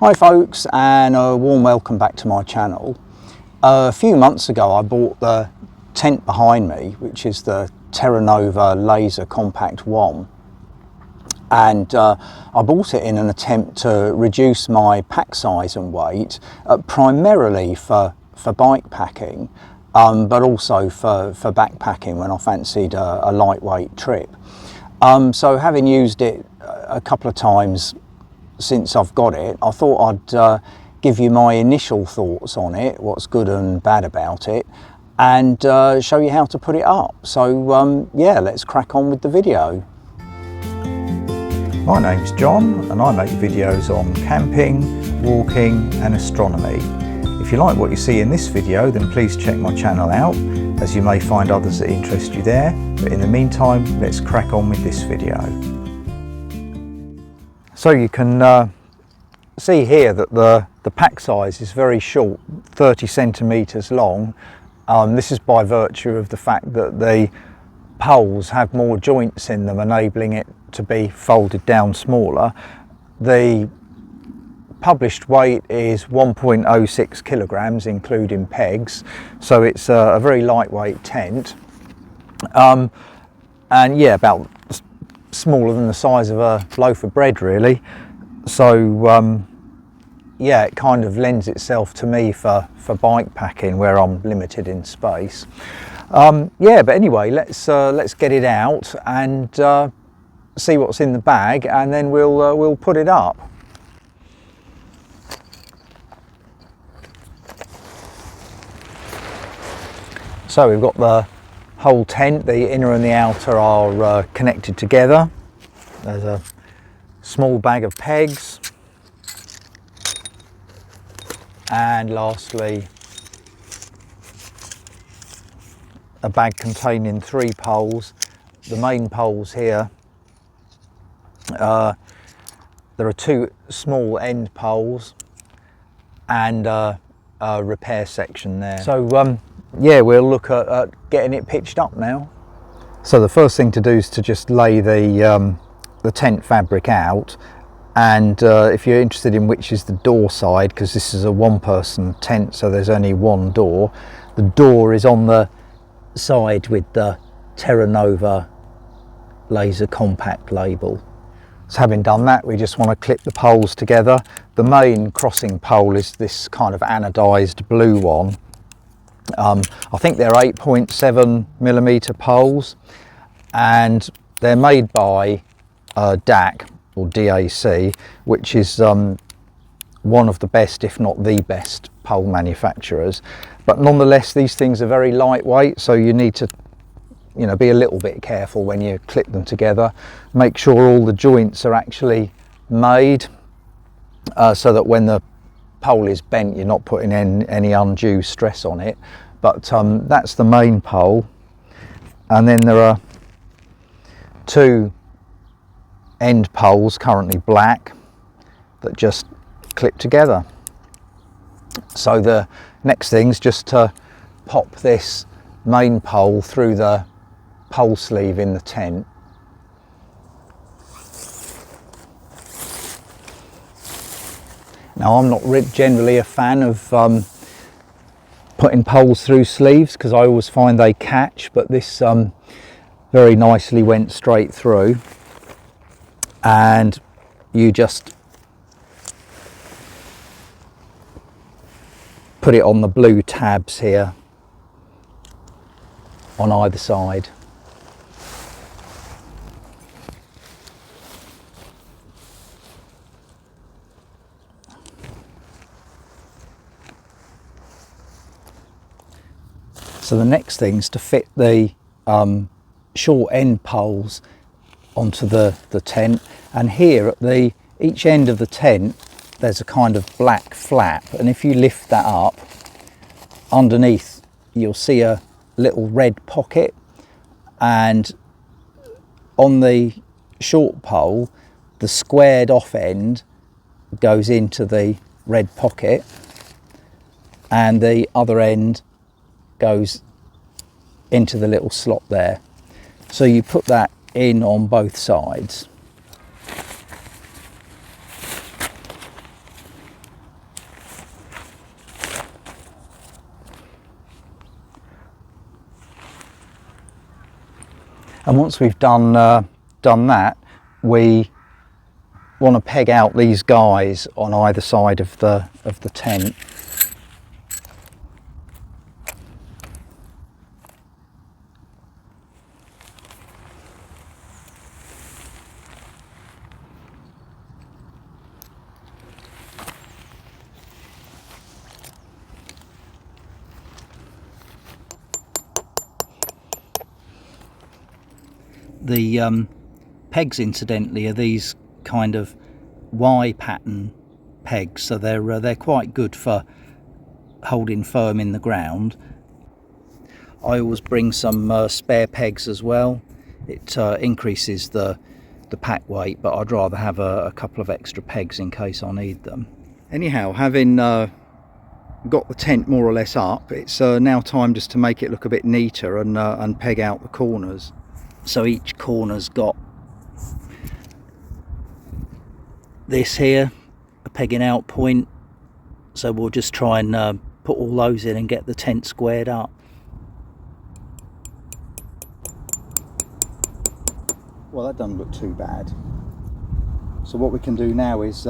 Hi folks, and a warm welcome back to my channel. A few months ago I bought the tent behind me, which is the Terra Nova Laser Compact 1, and I bought it in an attempt to reduce my pack size and weight, primarily for bike packing, but also for backpacking when I fancied a lightweight trip. So having used it a couple of times since I've got it, I thought I'd give you my initial thoughts on it, what's good and bad about it, and show you how to put it up. So yeah, let's crack on with the video. My name's John and I make videos on camping, walking and astronomy. If you like what you see in this video, then please check my channel out, as you may find others that interest you there. But in the meantime, let's crack on with this video. So you can see here that the pack size is very short, 30 centimetres long. This is by virtue of the fact that the poles have more joints in them, enabling it to be folded down smaller. The published weight is 1.06 kilograms, including pegs, so it's a very lightweight tent. And yeah, about smaller than the size of a loaf of bread really, so yeah, it kind of lends itself to me for bike packing where I'm limited in space. Yeah, but anyway, let's get it out and see what's in the bag, and then we'll put it up. So we've got the whole tent, the inner and the outer are connected together. There's a small bag of pegs, and lastly a bag containing 3 poles. The main poles here, there are 2 small end poles and a repair section there. So yeah, we'll look at getting it pitched up now. So the first thing to do is to just lay the tent fabric out, and if you're interested in which is the door side, because this is a one-person tent, so there's only one door. The door is on the side with the Terra Nova Laser Compact label. So having done that, we just want to clip the poles together. The main crossing pole is this kind of anodized blue one. I think they're 8.7mm poles, and they're made by DAC, or DAC, which is one of the best, if not the best, pole manufacturers. But nonetheless, these things are very lightweight, so you need to, you know, be a little bit careful when you clip them together. Make sure all the joints are actually made so that when the pole is bent, you're not putting any undue stress on it. But that's the main pole, and then there are 2 end poles, currently black, that just clip together. So the next thing is just to pop this main pole through the pole sleeve in the tent. Now, I'm not generally a fan of putting poles through sleeves, because I always find they catch, but this very nicely went straight through, and you just put it on the blue tabs here on either side. So the next thing is to fit the short end poles onto the tent, and here at each end of the tent there's a kind of black flap, and if you lift that up, underneath you'll see a little red pocket, and on the short pole the squared off end goes into the red pocket, and the other end goes into the little slot there. So you put that in on both sides. And once we've done that, we want to peg out these guys on either side of the tent. The pegs, incidentally, are these kind of Y pattern pegs, so they're quite good for holding firm in the ground. I always bring some spare pegs as well. It increases the pack weight, but I'd rather have a couple of extra pegs in case I need them. Anyhow, having got the tent more or less up, it's now time just to make it look a bit neater and peg out the corners. So each corner's got this here, a pegging out point, so we'll just try and put all those in and get the tent squared up. Well, that doesn't look too bad. So what we can do now is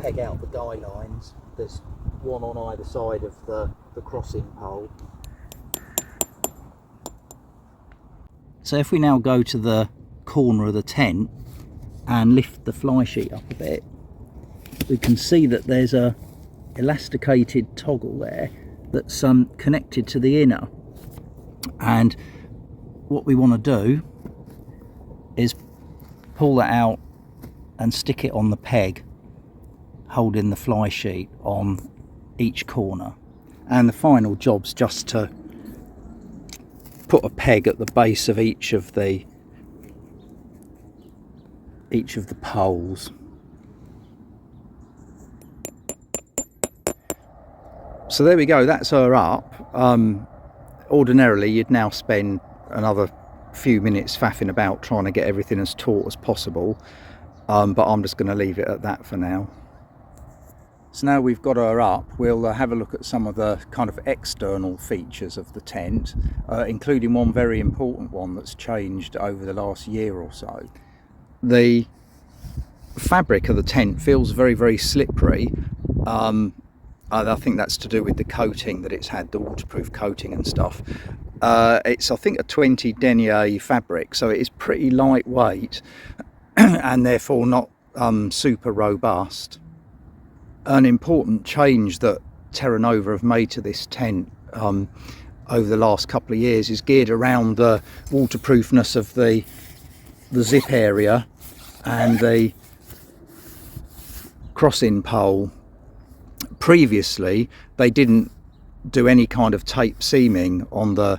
peg out the guy lines. There's one on either side of the crossing pole. So if we now go to the corner of the tent and lift the fly sheet up a bit, we can see that there's a elasticated toggle there that's connected to the inner. And what we want to do is pull that out and stick it on the peg holding the fly sheet on each corner. And the final job's just to put a peg at the base of each of the poles. So there we go, that's her up. Ordinarily you'd now spend another few minutes faffing about trying to get everything as taut as possible, but I'm just going to leave it at that for now. So now we've got her up, we'll have a look at some of the kind of external features of the tent, including one very important one that's changed over the last year or so. The fabric of the tent feels very, very slippery. I think that's to do with the coating that it's had, the waterproof coating and stuff. It's, I think, a 20 denier fabric, so it is pretty lightweight and therefore not super robust. An important change that Terra Nova have made to this tent over the last couple of years is geared around the waterproofness of the zip area and the crossing pole. Previously they didn't do any kind of tape seaming on the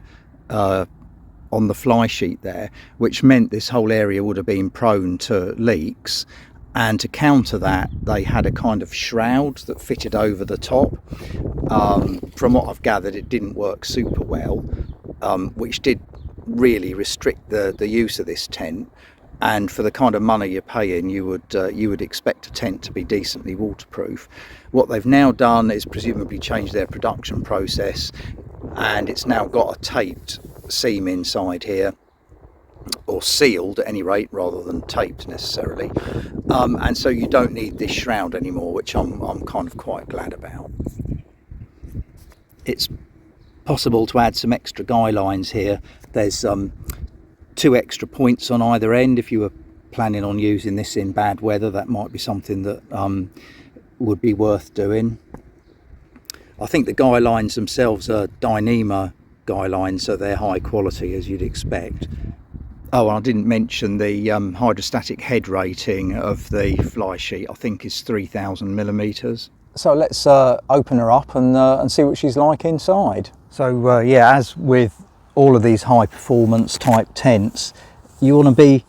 fly sheet there, which meant this whole area would have been prone to leaks. And to counter that, they had a kind of shroud that fitted over the top. From what I've gathered, it didn't work super well, which did really restrict the use of this tent. And for the kind of money you're paying, you would expect a tent to be decently waterproof. What they've now done is presumably changed their production process, and it's now got a taped seam inside here, or sealed at any rate, rather than taped necessarily, and so you don't need this shroud anymore, which I'm kind of quite glad about. It's possible to add some extra guy lines here. There's 2 extra points on either end. If you were planning on using this in bad weather, that might be something that would be worth doing. I think the guy lines themselves are Dyneema guy lines, so they're high quality as you'd expect. Oh, I didn't mention the hydrostatic head rating of the fly sheet. I think is 3,000 millimeters. So let's open her up and see what she's like inside. So yeah, as with all of these high performance type tents, you want to be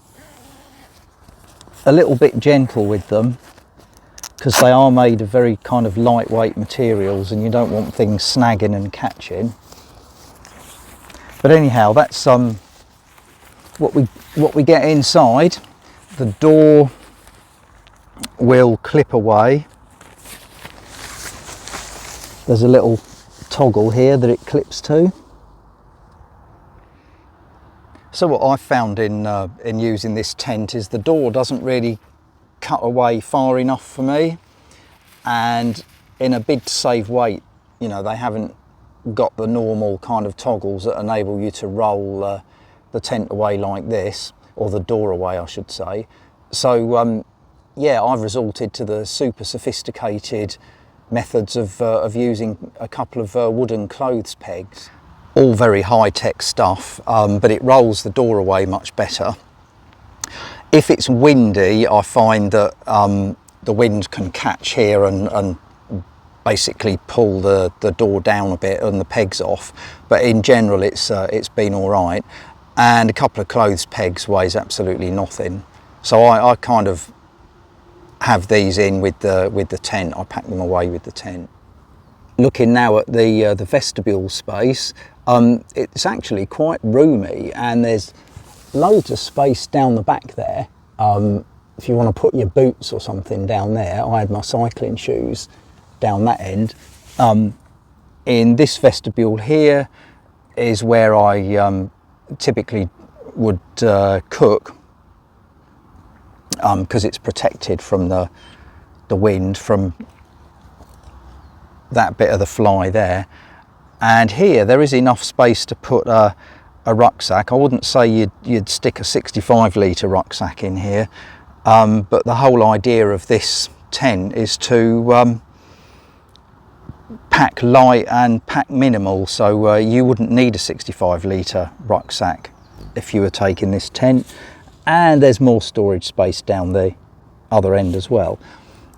a little bit gentle with them because they are made of very kind of lightweight materials and you don't want things snagging and catching. But anyhow, that's what we get inside. The door will clip away. There's a little toggle here that it clips to. So what I found in using this tent is the door doesn't really cut away far enough for me, and in a bid to save weight, you know, they haven't got the normal kind of toggles that enable you to roll the tent away like this, or the door away I should say. So yeah, I've resorted to the super sophisticated methods of using a couple of wooden clothes pegs. All very high-tech stuff, but it rolls the door away much better. If it's windy, I find that the wind can catch here and basically pull the door down a bit and the pegs off, but in general it's been all right. And a couple of clothes pegs weighs absolutely nothing, so I kind of have these in with the tent. I pack them away with the tent. Looking now at the vestibule space, it's actually quite roomy, and there's loads of space down the back there. If you want to put your boots or something down there, I had my cycling shoes down that end. In this vestibule here is where I typically would cook, because it's protected from the wind from that bit of the fly there. And here there is enough space to put a rucksack. I wouldn't say you'd stick a 65 litre rucksack in here, but the whole idea of this tent is to pack light and pack minimal, so you wouldn't need a 65 litre rucksack if you were taking this tent. And there's more storage space down the other end as well.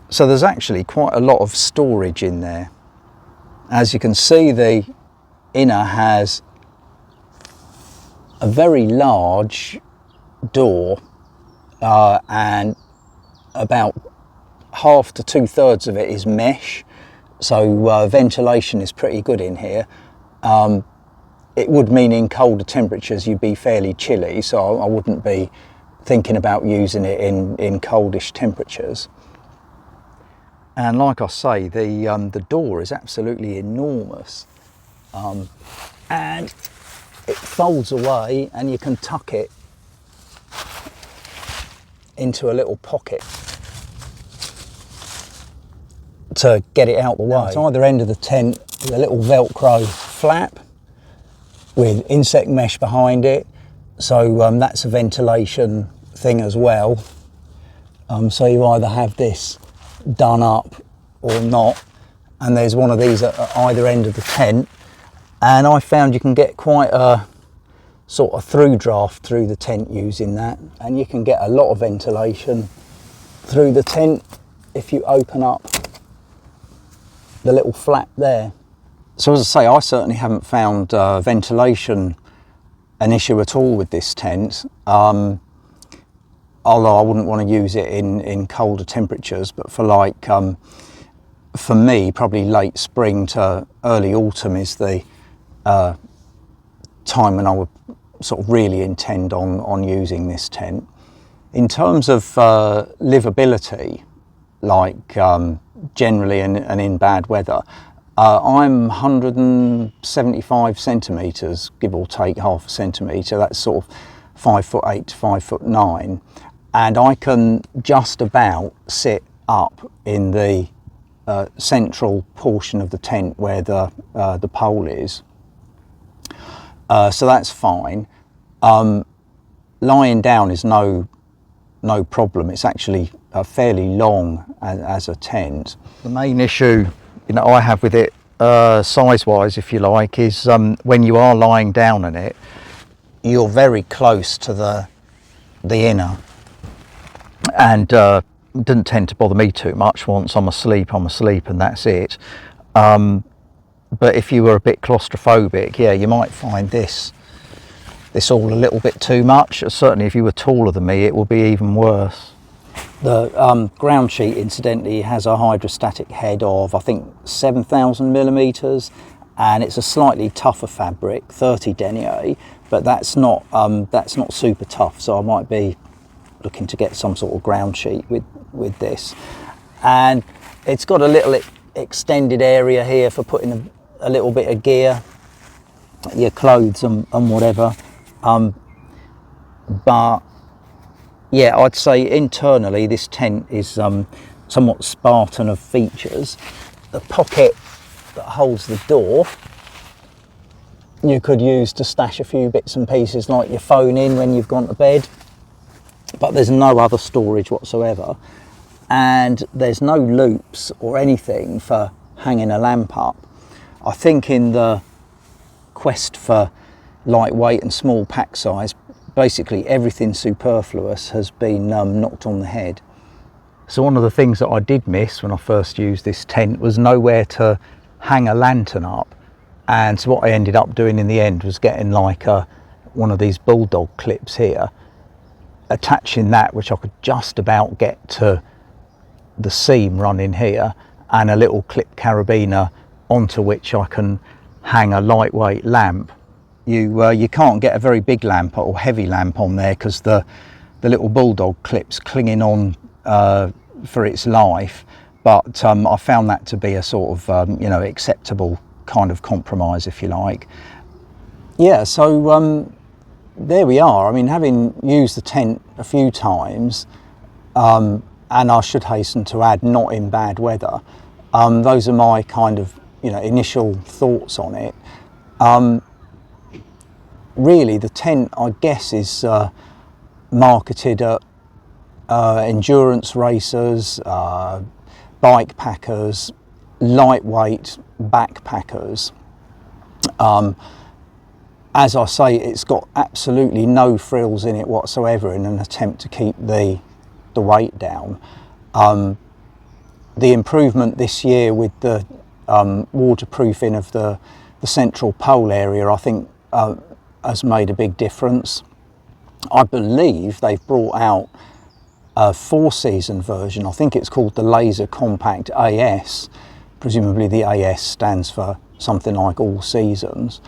So there's actually quite a lot of storage in there. As you can see, the inner has a very large door, and about half to 2/3 of it is mesh, so ventilation is pretty good in here. It would mean in colder temperatures you'd be fairly chilly, so I wouldn't be thinking about using it in coldish temperatures. And like I say, the door is absolutely enormous, and it folds away and you can tuck it into a little pocket to get it out the way. At either end of the tent is a little Velcro flap with insect mesh behind it, so that's a ventilation thing as well. So you either have this done up or not, and there's one of these at either end of the tent, and I found you can get quite a sort of through draft through the tent using that, and you can get a lot of ventilation through the tent if you open up the little flap there. So as I say, I certainly haven't found ventilation an issue at all with this tent, although I wouldn't want to use it in colder temperatures, but for like for me probably late spring to early autumn is the time when I would sort of really intend on using this tent. In terms of livability, like generally and in bad weather, I'm 175 centimetres, give or take half a centimetre. That's sort of 5'8" to 5'9", and I can just about sit up in the central portion of the tent where the pole is. So that's fine. Lying down is no problem. It's actually fairly long as a tent. The main issue, you know, I have with it, size-wise, if you like, is when you are lying down in it, you're very close to the inner, and didn't tend to bother me too much. Once I'm asleep, and that's it. But if you were a bit claustrophobic, yeah, you might find this all a little bit too much. Certainly if you were taller than me, it will be even worse. The ground sheet, incidentally, has a hydrostatic head of, I think, 7,000 millimetres, and it's a slightly tougher fabric, 30 denier, but that's not super tough, so I might be looking to get some sort of ground sheet with this. And it's got a little extended area here for putting a little bit of gear, your clothes and whatever. But yeah, I'd say internally this tent is somewhat Spartan of features. The pocket that holds the door you could use to stash a few bits and pieces like your phone in when you've gone to bed, but there's no other storage whatsoever, and there's no loops or anything for hanging a lamp up. I think in the quest for lightweight and small pack size, basically everything superfluous has been knocked on the head. So one of the things that I did miss when I first used this tent was nowhere to hang a lantern up. And so what I ended up doing in the end was getting like one of these bulldog clips here, attaching that, which I could just about get to the seam running here, and a little clip carabiner onto which I can hang a lightweight lamp. You can't get a very big lamp or heavy lamp on there because the little bulldog clip's clinging on for its life, but I found that to be a sort of acceptable kind of compromise, if you like. Yeah, so there we are. I mean, having used the tent a few times, and I should hasten to add, not in bad weather, those are my kind of initial thoughts on it. Really, the tent, I guess, is marketed at endurance racers, bike packers, lightweight backpackers. As I say, it's got absolutely no frills in it whatsoever in an attempt to keep the weight down. The improvement this year with the waterproofing of the central pole area, I think, has made a big difference. I believe they've brought out a 4-season version. I think it's called the Laser Compact AS. Presumably the AS stands for something like all seasons.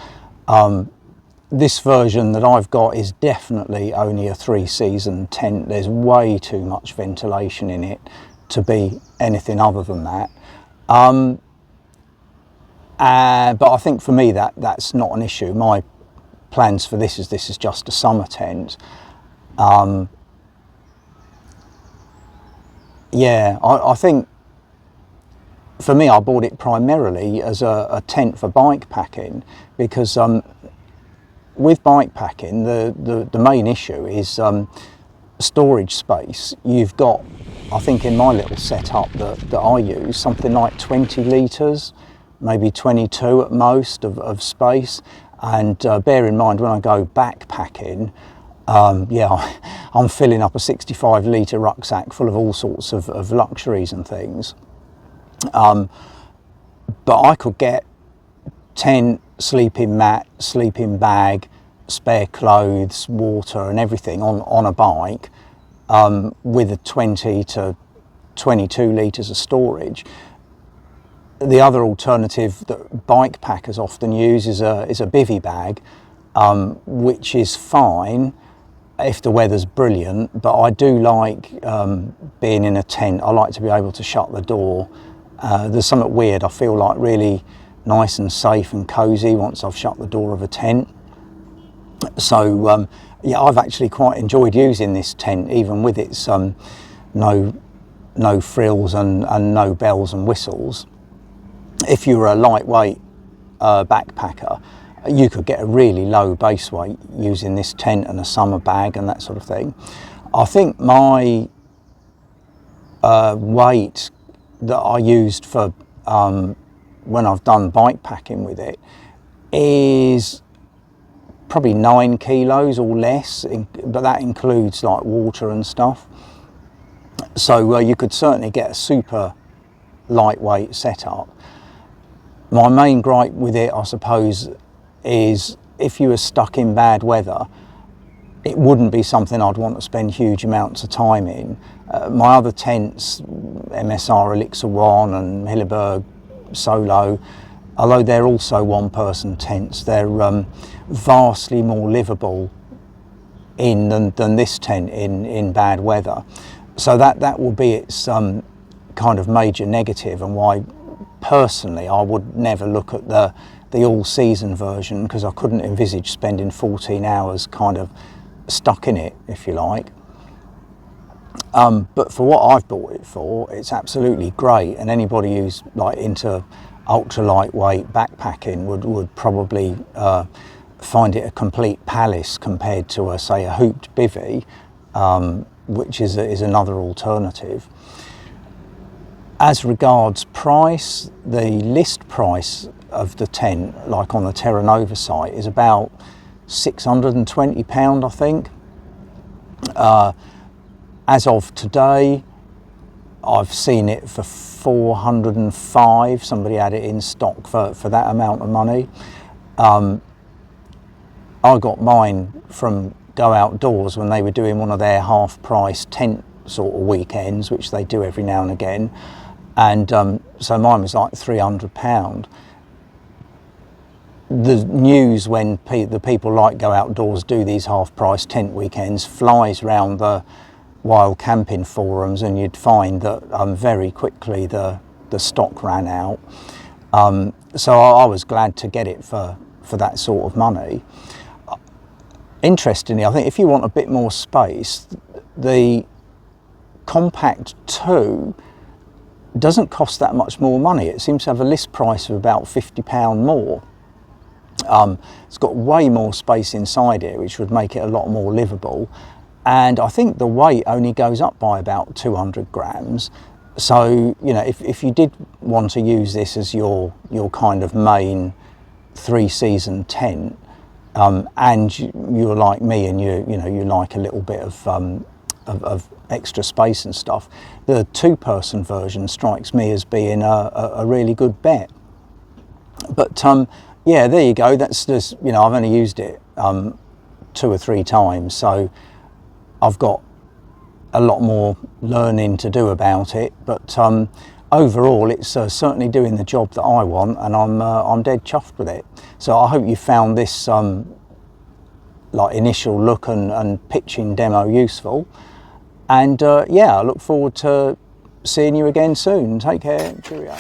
This version that I've got is definitely only a 3-season tent. There's way too much ventilation in it to be anything other than that. But I think for me that's not an issue. My plans for this is just a summer tent. Yeah, I think for me I bought it primarily as a tent for bike packing, because with bike packing the main issue is storage space. You've got, I think in my little setup that I use, something like 20 litres, maybe 22 at most of space. And bear in mind, when I go backpacking, yeah, I'm filling up a 65 litre rucksack full of all sorts of luxuries and things. But I could get tent, sleeping mat, sleeping bag, spare clothes, water and everything on a bike with a 20 to 22 litres of storage. The other alternative that bike packers often use is a bivvy bag, which is fine if the weather's brilliant, but I do like being in a tent. I like to be able to shut the door. There's something weird, I feel like really nice and safe and cosy once I've shut the door of a tent. So yeah, I've actually quite enjoyed using this tent, even with its no frills and no bells and whistles. If you were a lightweight backpacker, you could get a really low base weight using this tent and a summer bag and that sort of thing. I think my weight that I used for when I've done bike packing with it is probably 9 kilos or less, but that includes like water and stuff. So you could certainly get a super lightweight setup. My main gripe with it, I suppose, is if you were stuck in bad weather, it wouldn't be something I'd want to spend huge amounts of time in. My other tents, MSR Elixir 1 and Hilleberg Solo, although they're also one-person tents, they're vastly more livable than this tent in bad weather. So that will be its kind of major negative, and why personally I would never look at the all-season version, because I couldn't envisage spending 14 hours kind of stuck in it, if you like. But for what I've bought it for, it's absolutely great, and anybody who's like into ultra lightweight backpacking would probably find it a complete palace compared to say a hooped bivvy, which is another alternative. As regards price, the list price of the tent, like on the Terra Nova site, is about £620, I think. As of today, I've seen it for 405. Somebody had it in stock for that amount of money. I got mine from Go Outdoors when they were doing one of their half-price tent sort of weekends, which they do every now and again. And so mine was like £300. The news when the people like Go Outdoors do these half-price tent weekends flies round the wild camping forums, and you'd find that very quickly the stock ran out. So I was glad to get it for that sort of money. Interestingly, I think if you want a bit more space, the Compact 2 doesn't cost that much more money. It seems to have a list price of about £50 more. It's got way more space inside it, which would make it a lot more livable. And I think the weight only goes up by about 200 grams. So, you know, if you did want to use this as your kind of main 3-season tent, and you're like me and you like a little bit of extra space and stuff, the 2-person version strikes me as being a really good bet. But yeah, there you go. That's just, you know, I've only used it 2 or 3 times, so I've got a lot more learning to do about it. But overall, it's certainly doing the job that I want, and I'm dead chuffed with it. So I hope you found this like initial look and pitching demo useful. And yeah, I look forward to seeing you again soon. Take care. Cheerio.